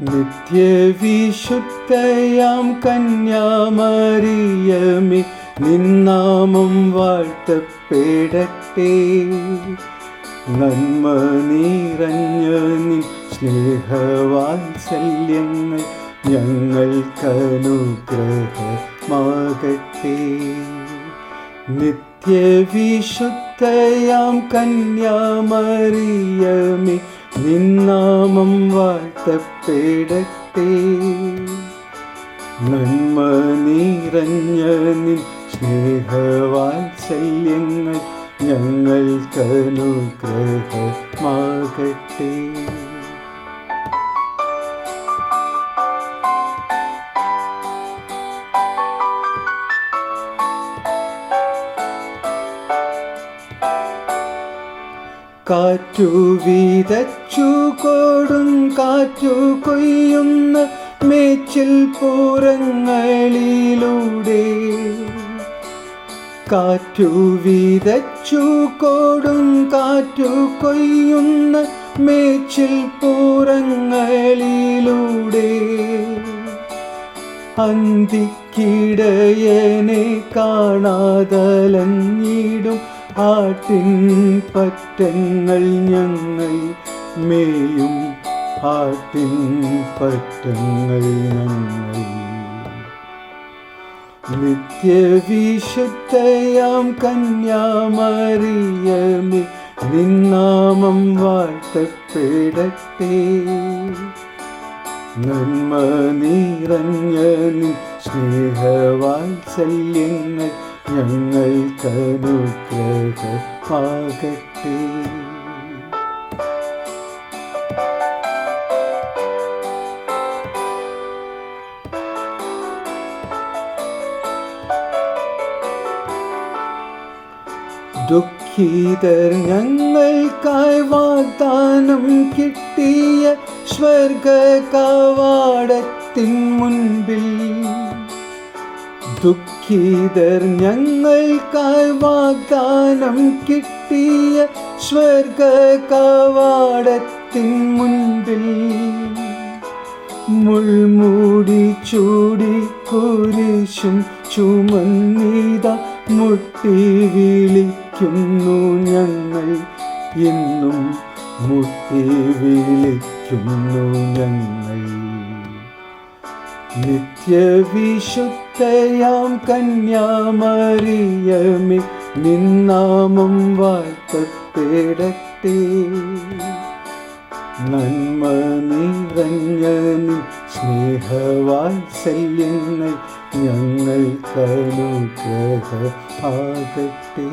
നിത്യവിശുദ്ധയാം കന്യാമറിയമേ, നിന്നാമം വാഴ്ത്തപ്പെടട്ടെ. നന്മ നിറഞ്ഞ നിൻ സ്നേഹവാത്സല്യങ്ങൾ ഞങ്ങൾക്കനുഗ്രഹമാകട്ടെ. നിത്യവിശുദ്ധയാം കന്യാമറിയമേ, നിന്നാമം വാഴ്ത്തപ്പെടട്ടെ. നന്മ നിറഞ്ഞ നിൻ സ്നേഹവാത്സല്യങ്ങൾ ഞങ്ങൾക്കനുഗ്രഹമാകട്ടെ. കാറ്റു വിതച്ചു കൊടും കാറ്റു കൊയ്യുന്ന മേച്ചിൽ പുറങ്ങളിലൂടെ, കാറ്റു വിതച്ചു കൊടും കാറ്റു കൊയ്യുന്ന മേച്ചിൽ പുറങ്ങളിലൂടെ, അന്തിക്കിടയനെ കാണാതലഞ്ഞിടും ആട്ടിൻ പറ്റങ്ങൾ ഞങ്ങൾ മേയും ആട്ടിൻ പറ്റങ്ങൾ ഞങ്ങൾ. നിത്യവിശുദ്ധയാം കന്യാമറിയമേ, നിന്നാമം വാഴ്ത്തപ്പെടട്ടെ. നന്മ നിറഞ്ഞ നിൻ സ്നേഹവാത്സല്യങ്ങൾ ഞങ്ങൾക്കനുഗ്രഹമാകട്ടെ. ദുഃഖിതർ ഞങ്ങൾക്കായി വാഗ്ദാനം കിട്ടിയ സ്വർഗ കവാടത്തിൻ മുൻപിൽ, ദുഃഖിതർ ഞങ്ങൾക്കായി വാഗ്ദാനം കിട്ടിയ സ്വർഗ കവാടത്തിൻ മുൻപിൽ, മുൾമൂടി ചൂടി കുരിശും ചുമന്നിത മുട്ടി വിളിക്കുന്നു ഞങ്ങൾ, ഇന്നും മുട്ടി വിളിക്കുന്നു ഞങ്ങൾ. നിത്യവിശുദ്ധയാം കന്യാമറിയമേ, നിന്നാമം വാഴ്ത്തപ്പെടട്ടെ. നന്മ നിറഞ്ഞ നിൻ സ്നേഹവാത്സല്യങ്ങൾ ഞങ്ങൾക്കനുഗ്രഹമാകട്ടെ.